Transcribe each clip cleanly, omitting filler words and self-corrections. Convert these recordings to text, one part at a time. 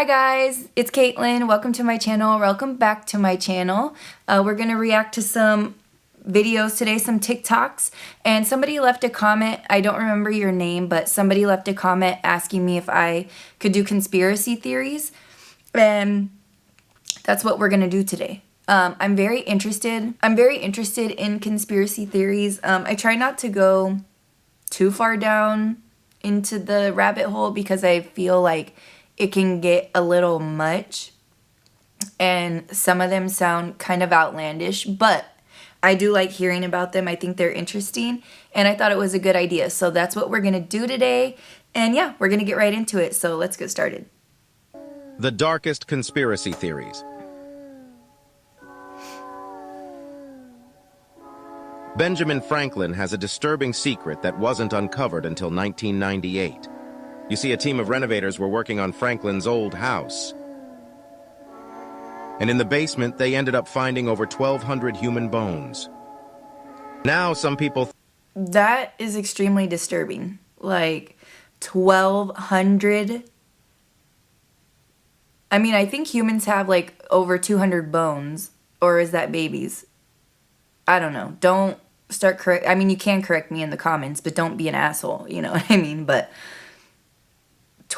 guys, it's Caitlin. Welcome to my channel. Welcome back to my channel. We're going to react to some videos today, some TikToks, and somebody left a comment. I don't remember your name, but somebody left a comment asking me if I could do conspiracy theories, and that's what we're going to do today. I'm very interested in conspiracy theories. I try not to go too far down into the rabbit hole because I feel like it can get a little much and some of them sound kind of outlandish, but I do like hearing about them. I think they're interesting and I thought it was a good idea. So that's what we're going to do today. And yeah, we're going to get right into it. So let's get started. The darkest conspiracy theories. Benjamin Franklin has a disturbing secret that wasn't uncovered until 1998. You see, a team of renovators were working on Franklin's old house. And in the basement, they ended up finding over 1,200 human bones. Now, some people... That is extremely disturbing. Like, 1,200... I mean, I think humans have, like, over 200 bones. Or is that babies? I don't know. Don't start correct... I mean, you can correct me in the comments, but don't be an asshole. You know what I mean? But...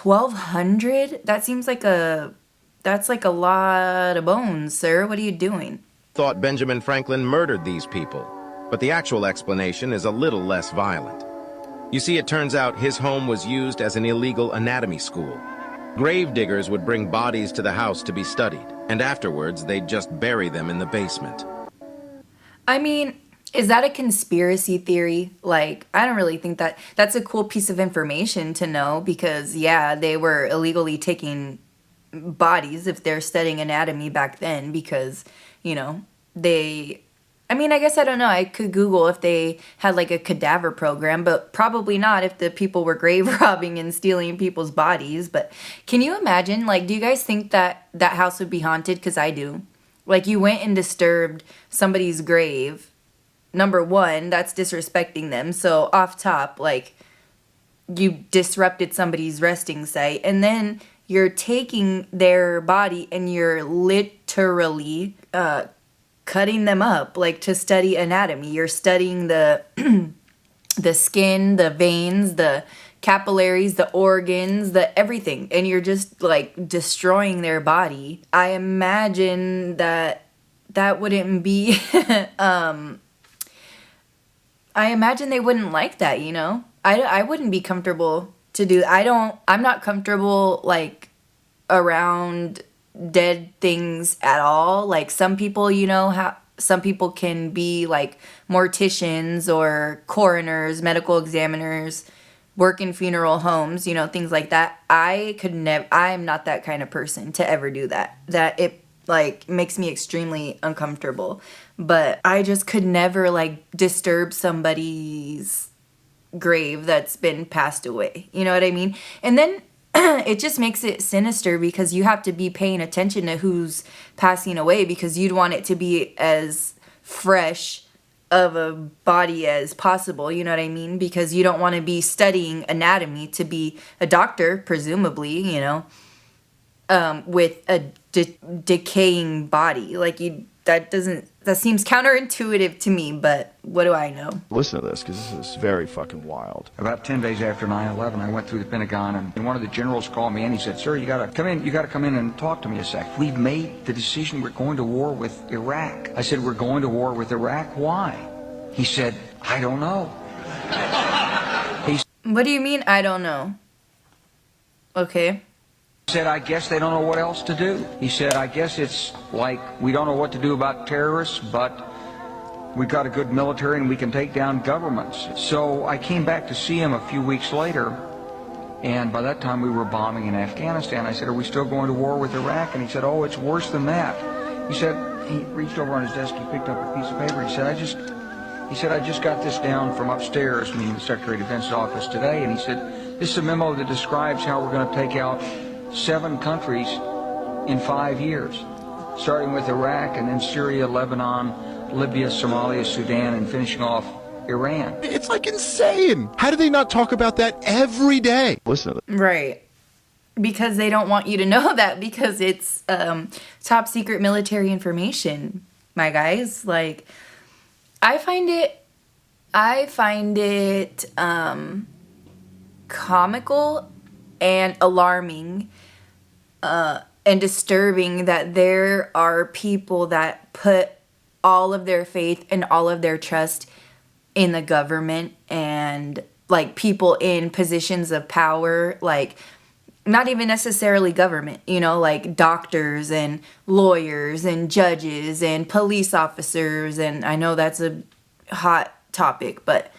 1,200? That seems like that's like a lot of bones, sir. What are you doing? Thought Benjamin Franklin murdered these people, but the actual explanation is a little less violent. You see, it turns out his home was used as an illegal anatomy school. Grave diggers would bring bodies to the house to be studied, and afterwards they'd just bury them in the basement. I mean, is that a conspiracy theory? Like, I don't really think that's a cool piece of information to know because, yeah, they were illegally taking bodies if they're studying anatomy back then because, you know, I mean, I guess I don't know. I could Google if they had like a cadaver program, but probably not if the people were grave robbing and stealing people's bodies. But can you imagine, like, do you guys think that that house would be haunted? Because I do. Like, you went and disturbed somebody's grave. Number one, that's disrespecting them. So off top, like, you disrupted somebody's resting site. And then you're taking their body and you're literally cutting them up, like, to study anatomy. You're studying the the skin, the veins, the capillaries, the organs, the everything. And you're just, like, destroying their body. I imagine that wouldn't be... I imagine they wouldn't like that, you know? I wouldn't be comfortable to do... I'm not comfortable, like, around dead things at all. Like, some people, you know, some people can be, like, morticians or coroners, medical examiners, work in funeral homes, you know, things like that. I am not that kind of person to ever do that. That it, like, makes me extremely uncomfortable. But I just could never, like, disturb somebody's grave that's been passed away. You know what I mean? And then it just makes it sinister because you have to be paying attention to who's passing away because you'd want it to be as fresh of a body as possible. You know what I mean? Because you don't want to be studying anatomy to be a doctor, presumably, you know, with a decaying body. Like, that seems counterintuitive to me, but what do I know? Listen to this, because this is very fucking wild. About 10 days after 9/11, I went through the Pentagon, and one of the generals called me, and he said, "Sir, you gotta come in and talk to me a sec. We've made the decision. We're going to war with Iraq." I said, "We're going to war with Iraq? Why?" He said, "I don't know." What do you mean, I don't know? Okay. He said, "I guess they don't know what else to do." He said, "I guess it's like we don't know what to do about terrorists, but we've got a good military and we can take down governments." So I came back to see him a few weeks later, and by that time we were bombing in Afghanistan. I said, "Are we still going to war with Iraq?" And he said, "Oh, it's worse than that." He said, he reached over on his desk, he picked up a piece of paper, he said, I just got this down from upstairs, meaning the Secretary of Defense's office today, and he said, "This is a memo that describes how we're going to take out 7 countries in 5 years, starting with Iraq and then Syria, Lebanon, Libya, Somalia, Sudan, and finishing off Iran." It's like insane. How do they not talk about that every day? Listen to this. Right. because they don't want you to know that, because it's top secret military information, my guys. Like, I find it comical and alarming and disturbing that there are people that put all of their faith and all of their trust in the government, and like people in positions of power, like not even necessarily government, you know, like doctors and lawyers and judges and police officers. And I know that's a hot topic, but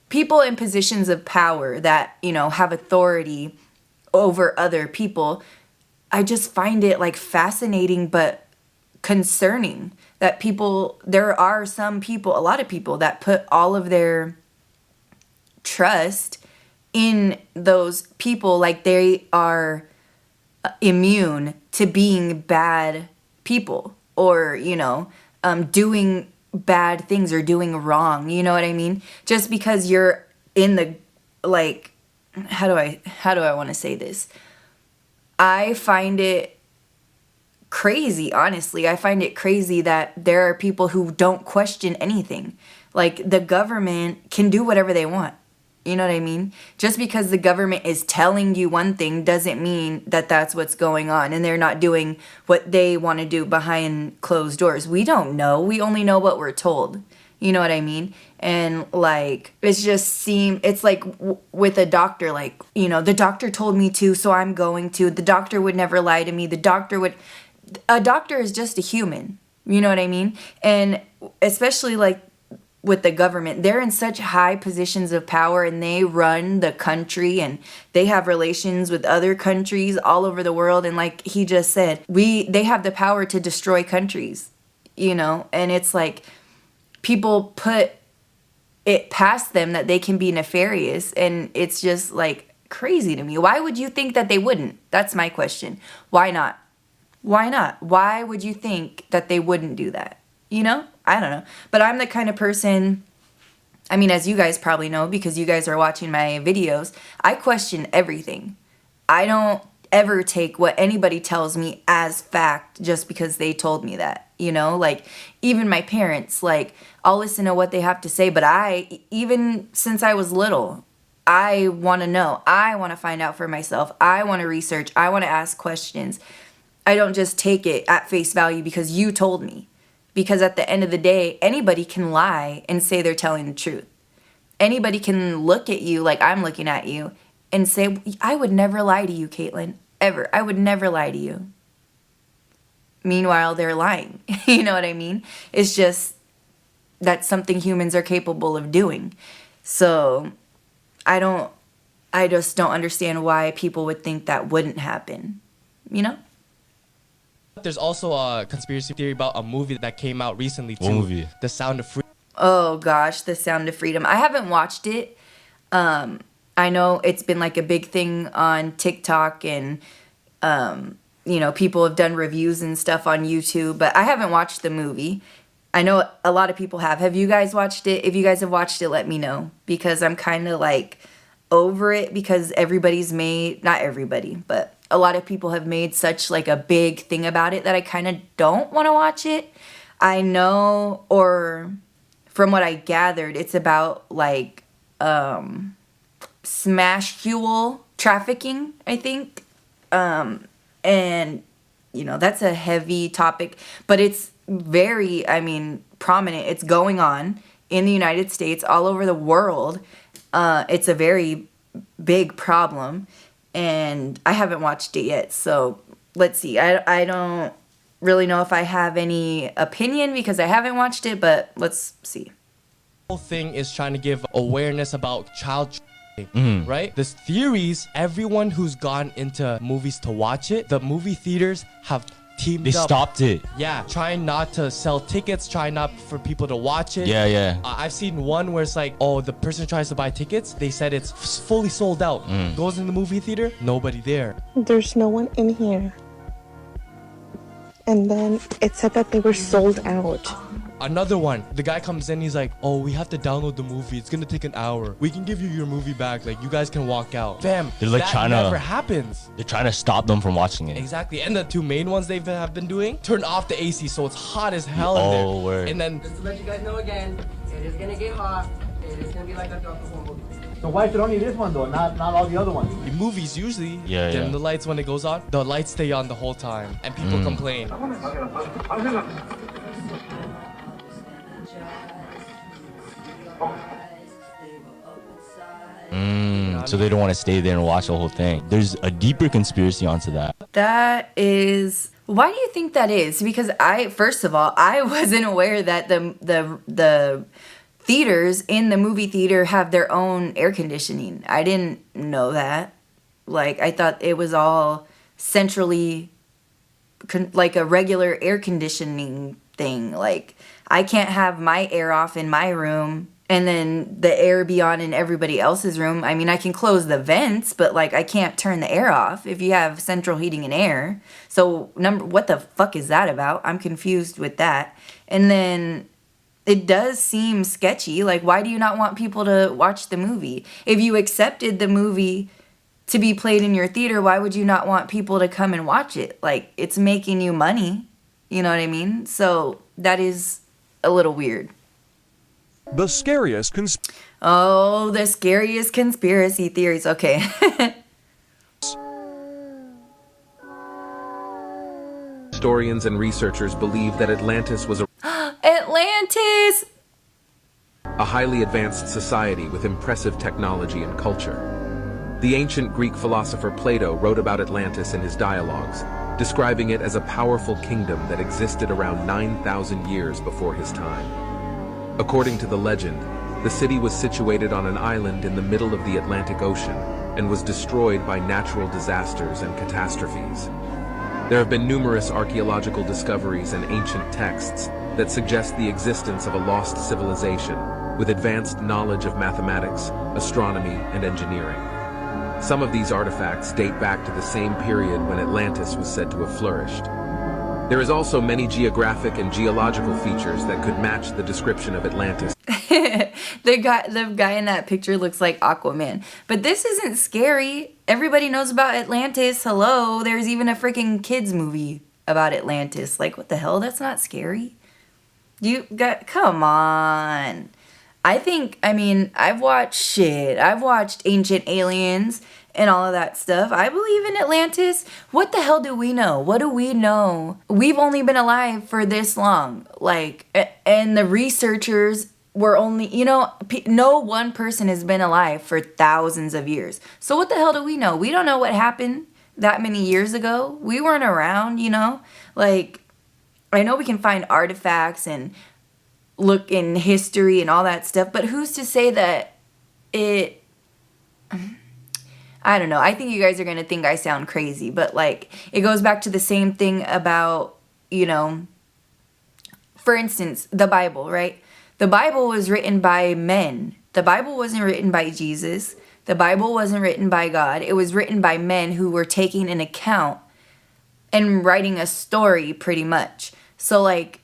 people in positions of power that, you know, have authority over other people. I just find it like fascinating but concerning that there are some people, a lot of people that put all of their trust in those people, like they are immune to being bad people, or, you know, doing bad things or doing wrong. You know what I mean? Just because you're in the, like, how do I want to say this? I find it crazy, honestly. I find it crazy that there are people who don't question anything. Like, the government can do whatever they want. You know what I mean? Just because the government is telling you one thing doesn't mean that that's what's going on, and they're not doing what they want to do behind closed doors. We don't know. We only know what we're told. You know what I mean? And like, it's like with a doctor, like, you know, the doctor told me to, so I'm going to. The doctor would never lie to me. A doctor is just a human. You know what I mean? And especially like with the government, they're in such high positions of power, and they run the country, and they have relations with other countries all over the world. And like he just said, they have the power to destroy countries, you know? And it's like people put it past them that they can be nefarious, and it's just like crazy to me. Why would you think that they wouldn't? That's my question. Why not? Why not? Why would you think that they wouldn't do that? You know? I don't know. But I'm the kind of person, I mean, as you guys probably know, because you guys are watching my videos, I question everything. I don't ever take what anybody tells me as fact just because they told me that, you know? Like, even my parents, like, I'll listen to what they have to say, but even since I was little, I want to know. I want to find out for myself. I want to research. I want to ask questions. I don't just take it at face value because you told me. Because at the end of the day, anybody can lie and say they're telling the truth. Anybody can look at you like I'm looking at you and say, I would never lie to you, Caitlin. Ever. I would never lie to you. Meanwhile, they're lying. You know what I mean? It's just, that's something humans are capable of doing. So, I just don't understand why people would think that wouldn't happen. You know? There's also a conspiracy theory about a movie that came out recently too. What movie? The Sound of Freedom. Oh gosh, The Sound of Freedom. I haven't watched it. I know it's been like a big thing on TikTok, and you know, people have done reviews and stuff on YouTube, but I haven't watched the movie. I know a lot of people have. Have you guys watched it? If you guys have watched it, let me know, because I'm kind of like over it, because not everybody, but a lot of people have made such like a big thing about it that I kind of don't want to watch it. I know, or from what I gathered, it's about like smash fuel trafficking, I think. And, you know, that's a heavy topic, but it's very, I mean, prominent. It's going on in the United States, all over the world. It's a very big problem, and I haven't watched it yet. So let's see. I don't really know if I have any opinion because I haven't watched it, but let's see. The whole thing is trying to give awareness about child trafficking, right? There's theories. Everyone who's gone into movies to watch it, the movie theaters have teamed up. They stopped it. Yeah, trying not to sell tickets, trying not for people to watch it. Yeah. I've seen one where it's like, oh, the person tries to buy tickets. They said it's fully sold out. Goes in the movie theater, nobody there. There's no one in here. And then it said that they were sold out. Another one, the guy comes in, he's like, oh, we have to download the movie. It's gonna take an hour. We can give you your movie back. Like, you guys can walk out. Fam, They're like that China. never happens. They're trying to stop them from watching it. Exactly. And the 2 main ones they have been doing, turn off the AC so it's hot as hell in there. Oh, word. And then Just to let you guys know again, it is gonna get hot. It is gonna be like a Doctor Who movie. So why is it only this one though, not all the other ones? the movies usually Yeah, dim yeah. the lights when it goes on. The lights stay on the whole time, and people complain. So they don't want to stay there and watch the whole thing. There's a deeper conspiracy onto that. That is. Why do you think that is? Because first of all, I wasn't aware that the theaters in the movie theater have their own air conditioning. I didn't know that. Like, I thought it was all centrally, like a regular air conditioning thing. Like, I can't have my air off in my room and then the air be on in everybody else's room. I mean, I can close the vents, but like, I can't turn the air off if you have central heating and air. So, what the fuck is that about? I'm confused with that. And then it does seem sketchy. Like, why do you not want people to watch the movie? If you accepted the movie to be played in your theater, why would you not want people to come and watch it? Like, it's making you money. You know what I mean? So that is a little weird. The scariest the scariest conspiracy theories. Okay. Historians and researchers believe that Atlantis was Atlantis! a highly advanced society with impressive technology and culture. The ancient Greek philosopher Plato wrote about Atlantis in his dialogues, describing it as a powerful kingdom that existed around 9,000 years before his time. According to the legend, the city was situated on an island in the middle of the Atlantic Ocean and was destroyed by natural disasters and catastrophes. There have been numerous archaeological discoveries and ancient texts that suggest the existence of a lost civilization with advanced knowledge of mathematics, astronomy, and engineering. Some of these artifacts date back to the same period when Atlantis was said to have flourished. There is also many geographic and geological features that could match the description of Atlantis. The guy in that picture looks like Aquaman. But this isn't scary. Everybody knows about Atlantis. Hello, there's even a freaking kids movie about Atlantis. Like, what the hell? That's not scary. Come on. I've watched Ancient Aliens and all of that stuff. I believe in Atlantis. What the hell do we know? What do we know? We've only been alive for this long. Like, and the researchers were only, no one person has been alive for thousands of years. So what the hell do we know? We don't know what happened that many years ago. We weren't around, Like, I know we can find artifacts and look in history and all that stuff, but who's to say that I don't know. I think you guys are going to think I sound crazy, but like, it goes back to the same thing about, for instance, the Bible, right? The Bible was written by men. The Bible wasn't written by Jesus. The Bible wasn't written by God. It was written by men who were taking an account and writing a story pretty much. So like,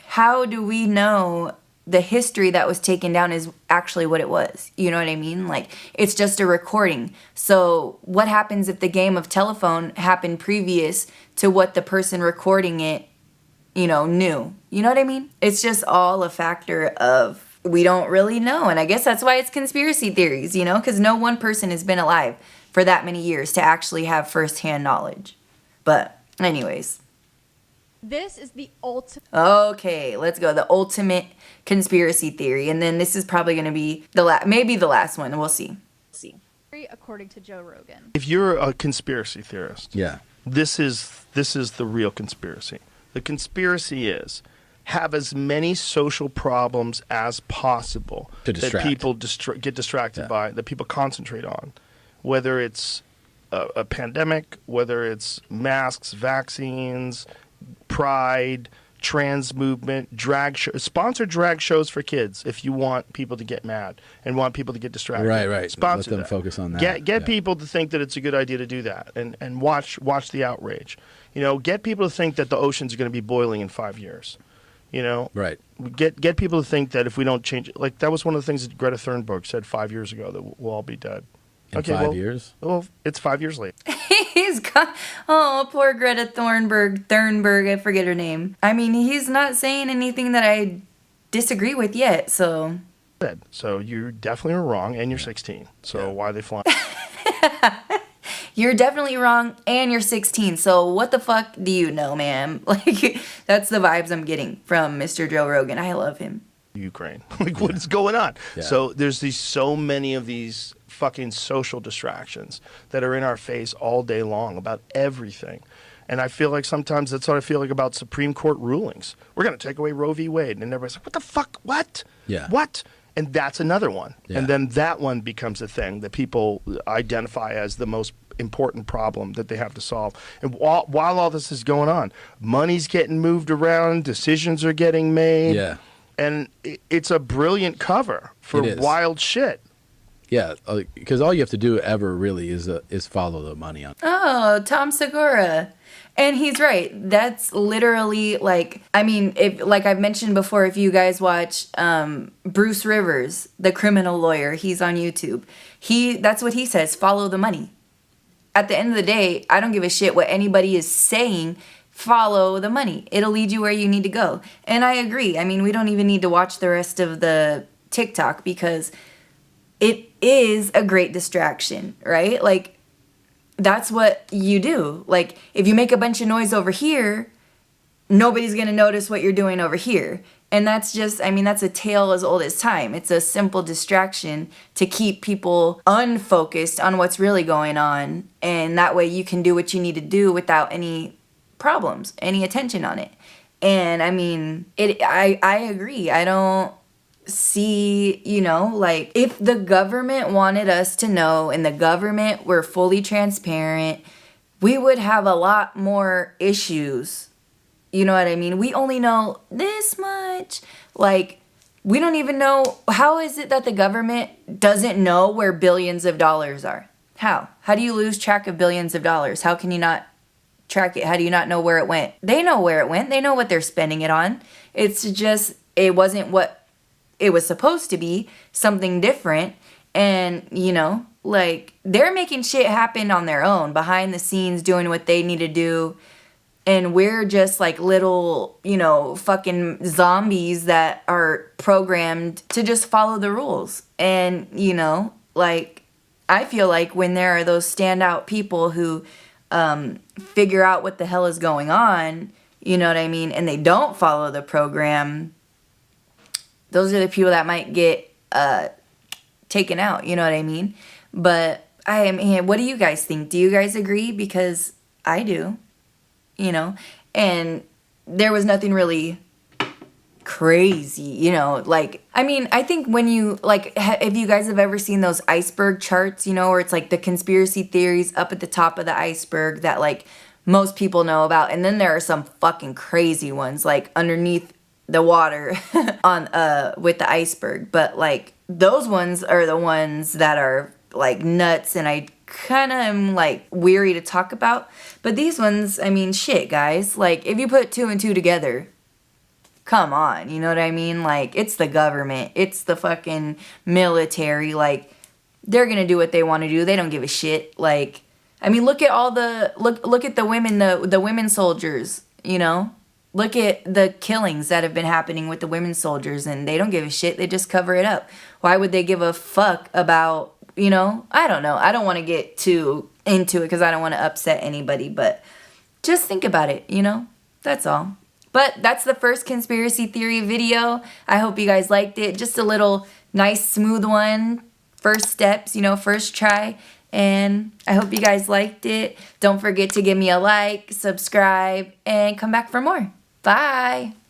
how do we know the history that was taken down is actually what it was? You know what I mean? Like, it's just a recording. So what happens if the game of telephone happened previous to what the person recording it, knew? You know what I mean? It's just all a factor of we don't really know. And I guess that's why it's conspiracy theories, because no one person has been alive for that many years to actually have firsthand knowledge. But anyways. This is the ultimate. Okay, let's go. The ultimate conspiracy theory. And then this is probably going to be maybe the last one. We'll see. According to Joe Rogan. If you're a conspiracy theorist, yeah, this is the real conspiracy. The conspiracy is have as many social problems as possible that people get distracted by, that people concentrate on, whether it's a pandemic, whether it's masks, vaccines, pride, trans movement, sponsor drag shows for kids if you want people to get mad and want people to get distracted. Right. Sponsor Let them that. focus on that. Get people to think that it's a good idea to do that and watch the outrage. Get people to think that the oceans are going to be boiling in 5 years. You know, right? Get people to think that if we don't change it, like that was one of the things that Greta Thunberg said 5 years ago, that we'll all be dead. In 5 years? Well, it's 5 years late. He's got, oh, poor Greta Thunberg, I forget her name. I mean, he's not saying anything that I disagree with yet, so. So you definitely are wrong, and you're 16. So why are they flying? You're definitely wrong, and you're 16. So what the fuck do you know, ma'am? Like, that's the vibes I'm getting from Mr. Joe Rogan. I love him. Ukraine. Like, what is going on? Yeah. So there's so many of these fucking social distractions that are in our face all day long about everything. And I feel like sometimes that's what I feel like about Supreme Court rulings. We're going to take away Roe v. Wade. And everybody's like, what the fuck? What? Yeah. What? And that's another one. Yeah. And then that one becomes a thing that people identify as the most important problem that they have to solve. And while all this is going on, money's getting moved around, decisions are getting made. Yeah. And it's a brilliant cover for wild shit. Yeah, because all you have to do ever really is follow the money on. Oh, Tom Segura. And he's right. That's literally like, I mean, if like I've mentioned before, if you guys watch Bruce Rivers, the criminal lawyer, he's on YouTube. That's what he says, follow the money. At the end of the day, I don't give a shit what anybody is saying. Follow the money. It'll lead you where you need to go. And I agree. I mean, we don't even need to watch the rest of the TikTok because it is a great distraction, right? Like, that's what you do. Like, if you make a bunch of noise over here, nobody's going to notice what you're doing over here. And that's just, I mean, that's a tale as old as time. It's a simple distraction to keep people unfocused on what's really going on. And that way you can do what you need to do without any problems, any attention on it. And I mean, I agree. I don't see, you know, like if the government wanted us to know and the government were fully transparent, we would have a lot more issues. You know what I mean? We only know this much. Like, we don't even know, how is it that the government doesn't know where billions of dollars are? How? How do you lose track of billions of dollars? How can you not track it? How do you not know where it went? They know where it went. They know what they're spending it on. It's just, it wasn't what it was supposed to be, something different. And, you know, like, they're making shit happen on their own, behind the scenes, doing what they need to do. And we're just like little, you know, fucking zombies that are programmed to just follow the rules. And, you know, like, I feel like when there are those standout people who figure out what the hell is going on, you know what I mean, and they don't follow the program, those are the people that might get taken out, you know what I mean? But what do you guys think? Do you guys agree? Because I do. You know, and there was nothing really crazy, you know, like, I mean, I think when you, like, if you guys have ever seen those iceberg charts, you know, where it's like the conspiracy theories up at the top of the iceberg that, like, most people know about, and then there are some fucking crazy ones, like, underneath the water on, with the iceberg, but, like, those ones are the ones that are, like, nuts, and I kind of am like weary to talk about. But these ones, I mean, shit, guys, like, if you put 2 and 2 together, come on, you know what I mean? Like, it's the government, it's the fucking military, like, they're gonna do what they want to do. They don't give a shit. Like, I mean, look at all the look at the women, the women soldiers, you know, look at the killings that have been happening with the women soldiers, and they don't give a shit. They just cover it up. Why would they give a fuck about, you know, I don't know. I don't want to get too into it because I don't want to upset anybody, but just think about it, you know? That's all. But that's the first conspiracy theory video. I hope you guys liked it. Just a little nice, smooth one. First steps, you know, first try. And I hope you guys liked it. Don't forget to give me a like, subscribe, and come back for more. Bye.